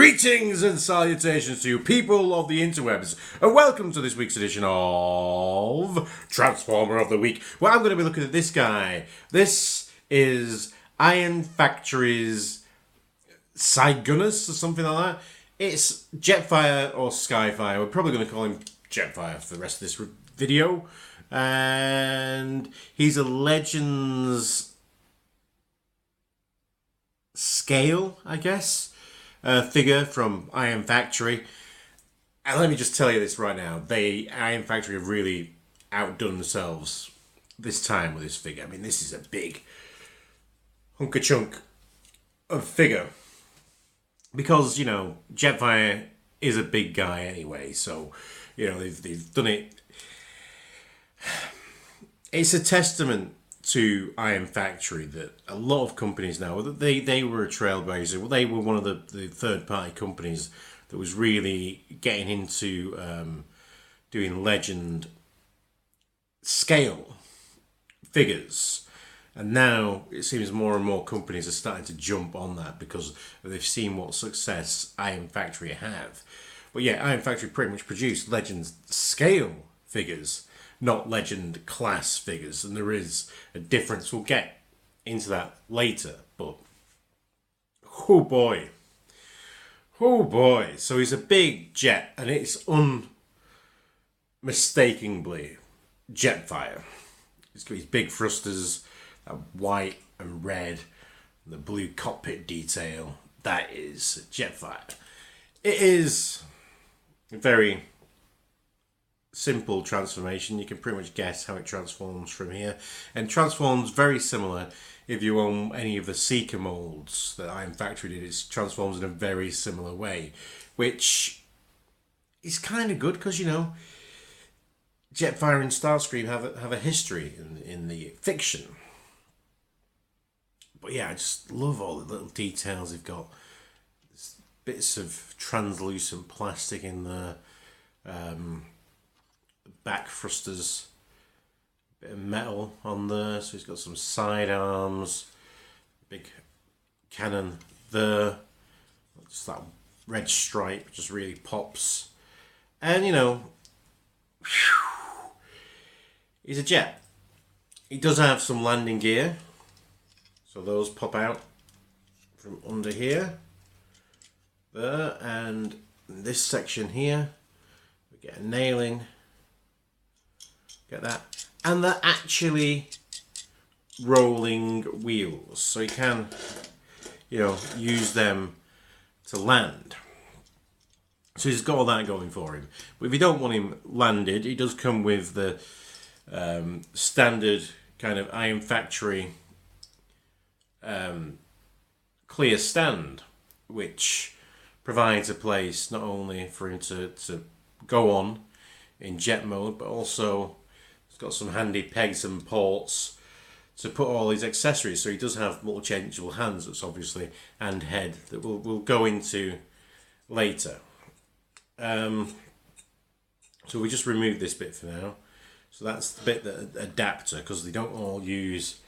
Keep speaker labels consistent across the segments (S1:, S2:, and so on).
S1: Greetings and salutations to you people of the interwebs, and welcome to this week's edition of Transformer of the Week, where I'm going to be looking at this guy. This is Iron Factory's Cygnus or something like that. It's Jetfire or Skyfire. We're probably going to call him Jetfire for the rest of this video. And he's a Legends scale, I guess. Figure from Iron Factory. And let me just tell you this right now. Iron Factory have really outdone themselves this time with this figure. I mean, this is a big hunk of chunk of figure. Because, you know, Jetfire is a big guy anyway. So, you know, they've done it. It's a testament to Iron Factory that a lot of companies now, they were a trailblazer. Well, they were one of the third-party companies that was really getting into doing legend scale figures. And now it seems more and more companies are starting to jump on that because they've seen what success Iron Factory have. But yeah, Iron Factory pretty much produced legend scale figures, not legend class figures, and there is a difference. We'll get into that later, but oh boy, so he's a big jet, and it's unmistakably Jetfire. He's got his big thrusters, that white and red, and the blue cockpit detail. That is Jetfire. It is a very simple transformation. You can pretty much guess how it transforms from here, and transforms very similar. If you own any of the Seeker molds that Iron Factory did, it transforms in a very similar way, which is kind of good because, you know, Jetfire and Starscream have a history in the fiction. But yeah, I just love all the little details. They've got bits of translucent plastic in the back thrusters, bit of metal on there, so he's got some side arms, big cannon there, just that red stripe just really pops, and you know, he's a jet. He does have some landing gear, so those pop out from under here, there, and this section here, we get a nailing. Get that, and they're actually rolling wheels, so you can, you know, use them to land. So he's got all that going for him. But if you don't want him landed, he does come with the standard kind of Iron Factory clear stand, which provides a place not only for him to go on in jet mode, but also it's got some handy pegs and ports to put all his accessories. So he does have multiple changeable hands, that's obviously, and head that we'll go into later. So we just remove this bit for now. So that's the bit that adapter, because they don't all use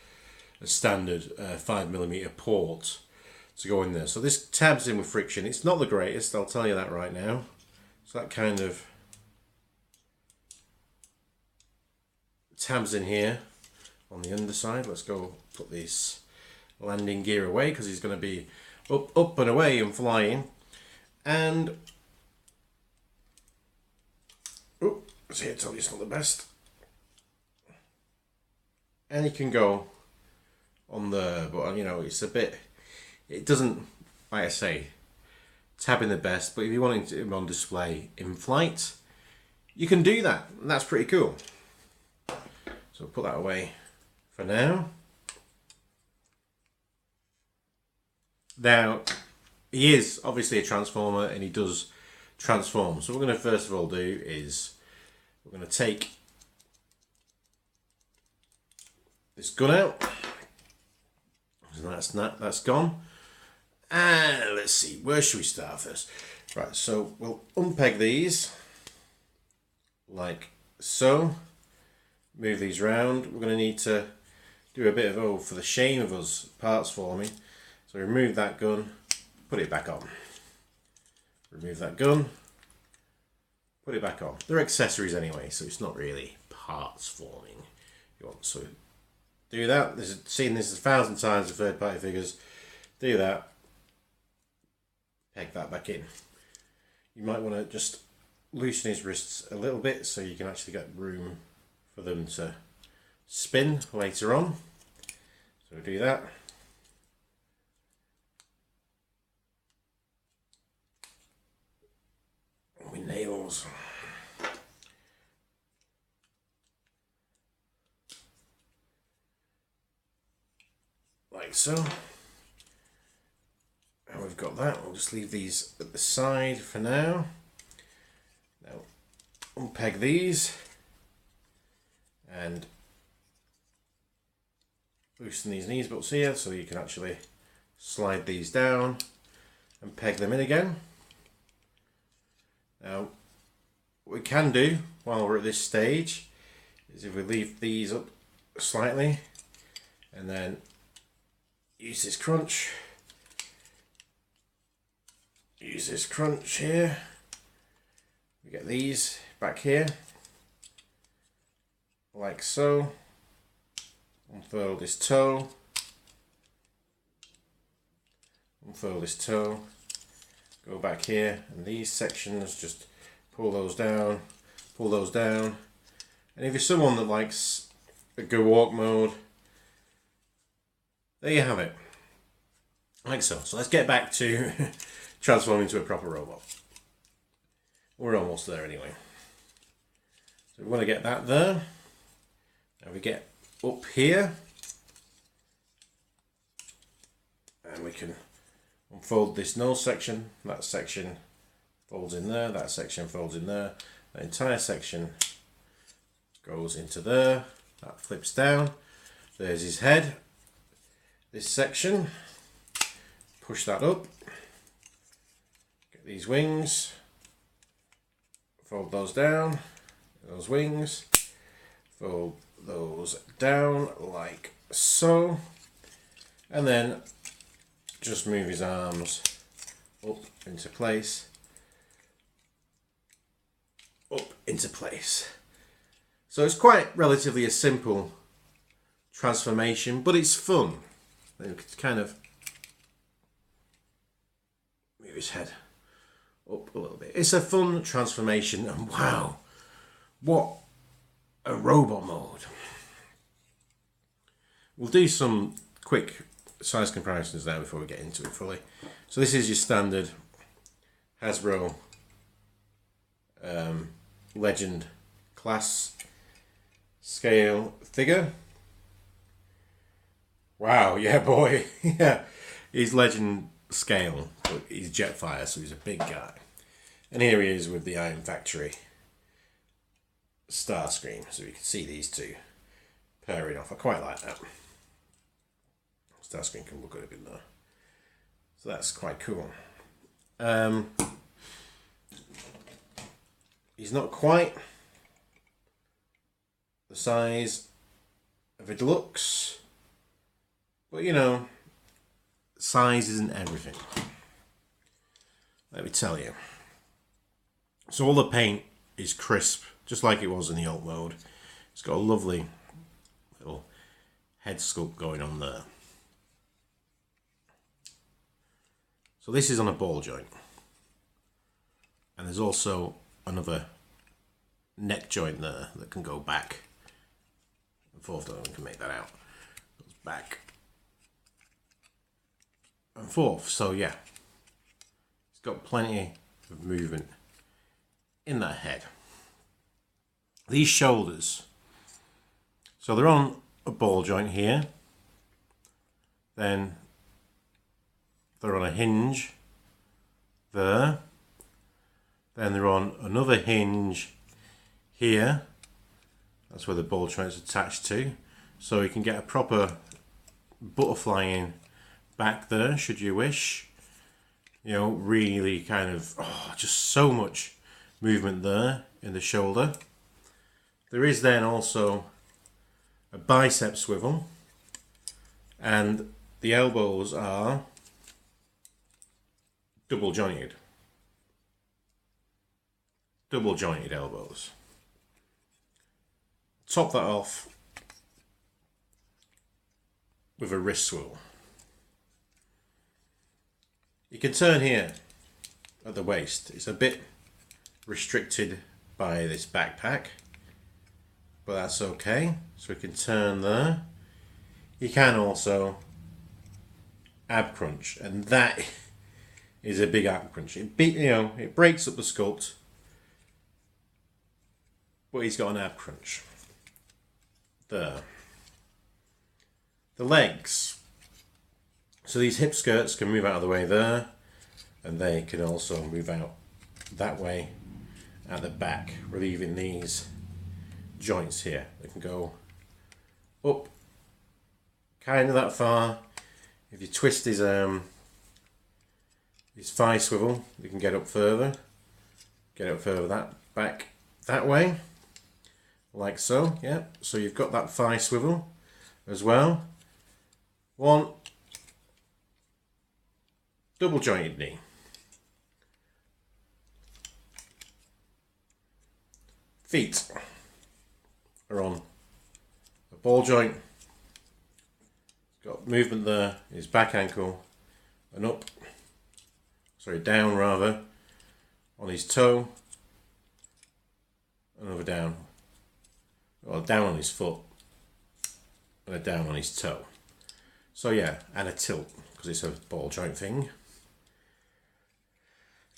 S1: a standard 5mm port to go in there. So this tabs in with friction. It's not the greatest, I'll tell you that right now. So that kind of tabs in here on the underside. Let's go put this landing gear away because he's going to be up and away and flying. And see, I told you it's not the best. And he can go on there, but you know, it's a bit. It doesn't, like I say, tabbing the best. But if you want him on display in flight, you can do that, and that's pretty cool. So put that away for now. Now, he is obviously a transformer and he does transform. So what we're going to first of all do is we're going to take this gun out. So that's gone. And let's see, where should we start first? Right, so we'll unpeg these like so. Move these round. We're going to need to do a bit of, for the shame of us, parts for me. So remove that gun, put it back on. remove that gun, put it back on. They're accessories anyway, so it's not really parts forming. You want to do that. Seen this 1,000 times with third-party figures. Do that. Peg that back in. You might want to just loosen his wrists a little bit so you can actually get room for them to spin later on. So do that. With nails. Like so. And we've got that. We'll just leave these at the side for now. Now unpeg these and loosen these knees bolts here so you can actually slide these down and peg them in again. Now what we can do while we're at this stage is if we leave these up slightly and then use this crunch here, we get these back here like so. Unfurl this toe, go back here, and these sections just pull those down, and if you're someone that likes a go walk mode, there you have it, like so. So let's get back to transforming into a proper robot. We're almost there anyway. So we want to get that there. Now we get up here and we can unfold this nose section. That section folds in there, that section folds in there, the entire section goes into there, that flips down, there's his head. This section, push that up, get these wings, fold those down, those wings, fold those down like so, and then just move his arms up into place, So it's quite relatively a simple transformation, but it's fun. It's kind of move his head up a little bit. It's a fun transformation, and wow, what a robot mode. We'll do some quick size comparisons now before we get into it fully. So this is your standard Hasbro Legend class scale figure. Wow, yeah boy. Yeah, he's Legend scale, but he's Jetfire, so he's a big guy. And here he is with the Iron Factory Starscream, so you can see these two pairing off. I quite like that. Starscream can look good in there, so that's quite cool. He's not quite the size of a deluxe, but you know, size isn't everything, let me tell you. So all the paint is crisp, just like it was in the old mode. It's got a lovely little head sculpt going on there. So this is on a ball joint, and there's also another neck joint there that can go back and forth. We can make that out. Goes back and forth. So yeah, it's got plenty of movement in that head. These shoulders, so they're on a ball joint here, then they're on a hinge there, then they're on another hinge here, that's where the ball joint's attached to, so you can get a proper butterfly in back there should you wish. You know, really kind of, just so much movement there in the shoulder. There is then also a bicep swivel, and the elbows are double jointed. double jointed elbows. Top that off with a wrist swivel. You can turn here at the waist. It's a bit restricted by this backpack, but that's okay. So we can turn there. You can also ab crunch, and that is a big ab crunch. It breaks up the sculpt, but he's got an ab crunch. There. The legs. So these hip skirts can move out of the way there, and they can also move out that way at the back, relieving these joints here. They can go up kind of that far. If you twist his thigh swivel, you can get up further. That back that way, like so. Yeah. So you've got that thigh swivel as well. One double jointed knee. Feet are on a ball joint. Got movement there, his back ankle, and down rather, on his toe, and over down, or down on his foot, and a down on his toe. So yeah, and a tilt, because it's a ball joint thing.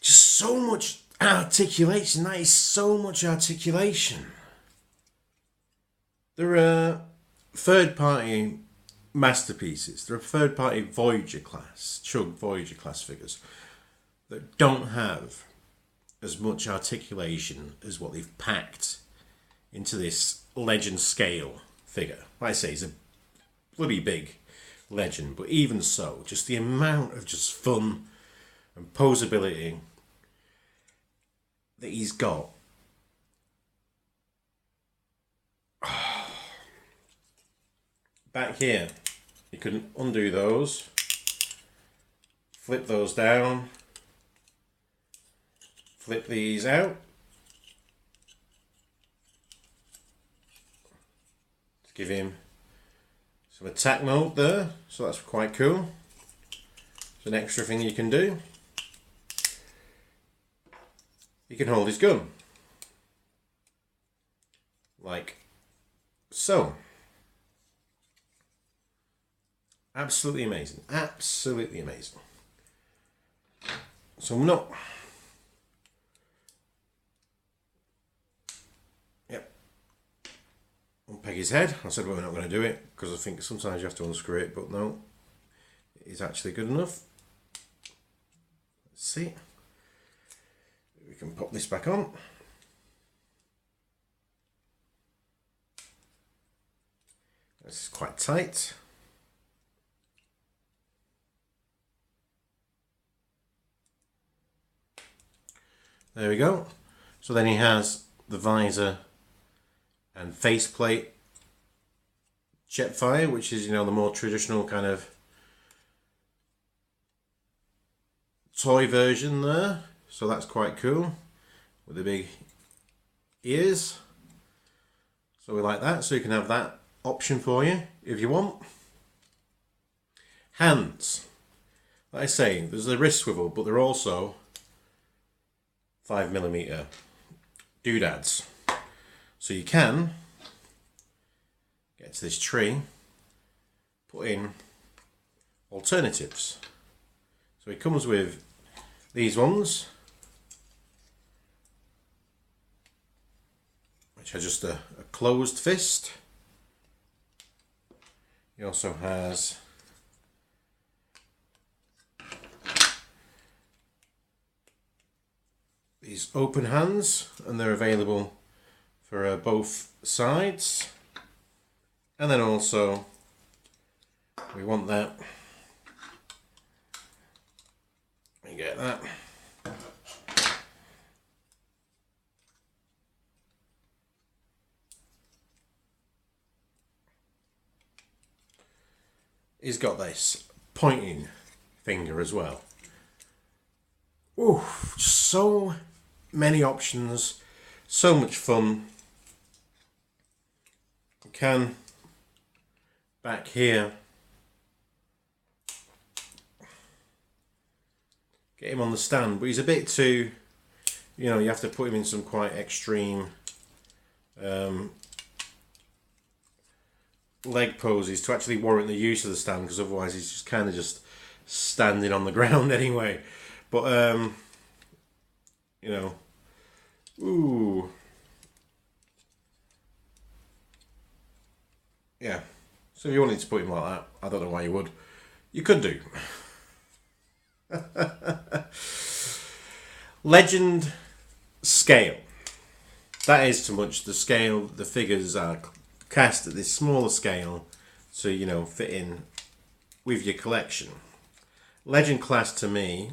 S1: Just so much articulation, that is so much articulation. There are third-party masterpieces. There are third-party Voyager class, Chug Voyager class figures that don't have as much articulation as what they've packed into this legend scale figure. Like I say, he's a bloody big legend, but even so, just the amount of just fun and posability that he's got. Back here, you can undo those, flip those down, flip these out, to give him some attack mode there, so that's quite cool. It's an extra thing you can do. He can hold his gun, like so. Absolutely amazing, absolutely amazing. So I'm not, unpeg his head. I said we're not going to do it because I think sometimes you have to unscrew it, but no, it is actually good enough. Let's see. We can pop this back on. This is quite tight. There we go. So then he has the visor and faceplate Jetfire, which is, the more traditional kind of toy version there. So that's quite cool with the big ears. So we like that. So you can have that option for you if you want. Hands. Like I say, there's a wrist swivel, but they're also 5mm doodads. So you can get to this tree, put in alternatives. So it comes with these ones, which are just a closed fist. He also has these open hands, and they're available for both sides. And then also we want that, you get that. He's got this pointing finger as well. Ooh, so many options, so much fun. You can, back here, get him on the stand, but he's a bit too, you know, you have to put him in some quite extreme leg poses to actually warrant the use of the stand, because otherwise he's just kind of just standing on the ground anyway. But you know, ooh, yeah. So if you wanted to put him like that, I don't know why you would. You could do. Legend scale. That is too much. The scale, the figures are cast at this smaller scale to, you know, fit in with your collection. Legend class to me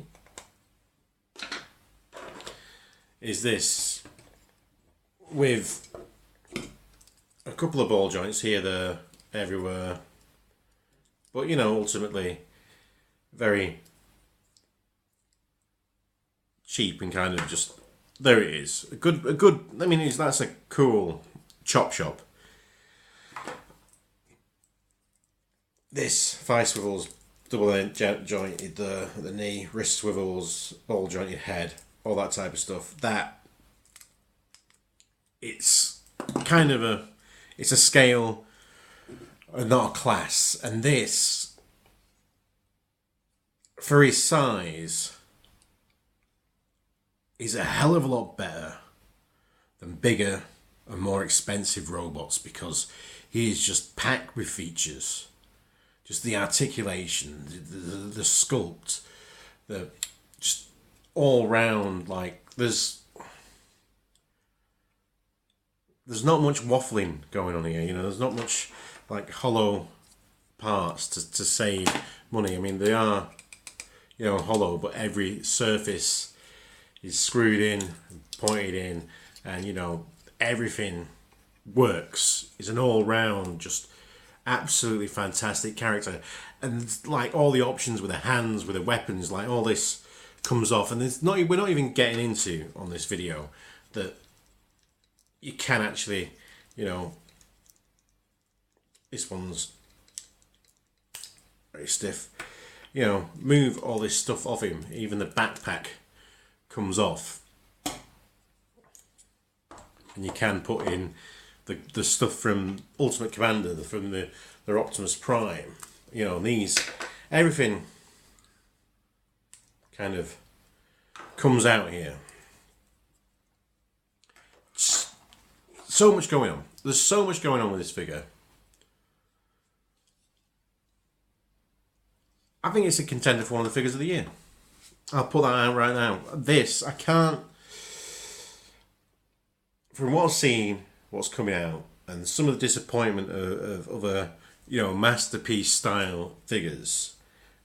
S1: is this, with a couple of ball joints here, there, everywhere, but you know, ultimately very cheap and kind of just, there it is. A good. I mean, that's a cool chop shop. This thigh swivels, double jointed the knee, wrist swivels, ball jointed head, all that type of stuff. That, it's kind of it's a scale, not a class. And this, for his size, is a hell of a lot better than bigger and more expensive robots, because he is just packed with features. Just the articulation, the sculpt, the just all round, like there's not much waffling going on here, you know, there's not much like hollow parts to save money. I mean, they are, you know, hollow, but every surface is screwed in, pointed in, and you know, everything works. It's an all round, just absolutely fantastic character. And like all the options with the hands, with the weapons, like all this comes off, and we're not even getting into on this video that you can actually, you know, this one's very stiff, you know, move all this stuff off him. Even the backpack comes off, and you can put in the stuff from Ultimate Commander, from their Optimus Prime, you know, these, everything kind of comes out here. So much going on. There's so much going on with this figure. I think it's a contender for one of the figures of the year. I'll put that out right now. This, I can't, from what I've seen, what's coming out, and some of the disappointment of other, you know, masterpiece style figures,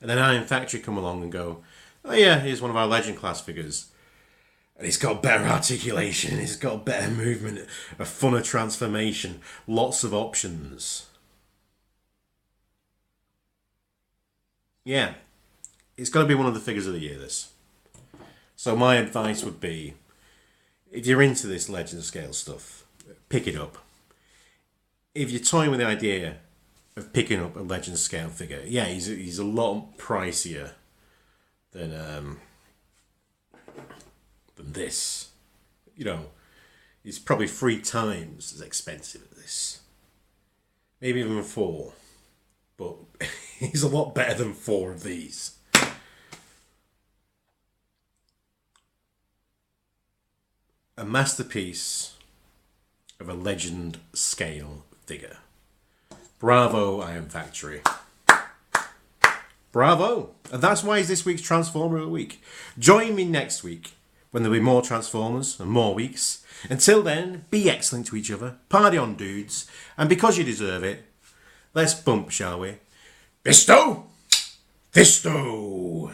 S1: and then Iron Factory come along and go, oh yeah, here's one of our Legend class figures, and it's got better articulation, it's got better movement, a funner transformation, lots of options. Yeah, it's got to be one of the figures of the year, this. So my advice would be, if you're into this Legend scale stuff, pick it up. If you're toying with the idea of picking up a Legend scale figure, yeah, he's a lot pricier than this. You know, he's probably 3 times as expensive as this, maybe even 4. But he's a lot better than 4 of these. A masterpiece of a Legend scale figure. Bravo, Iron Factory. Bravo. And that's why it's this week's Transformer of the Week. Join me next week when there'll be more Transformers and more weeks. Until then, be excellent to each other. Party on, dudes. And because you deserve it, let's bump, shall we? Visto! Visto!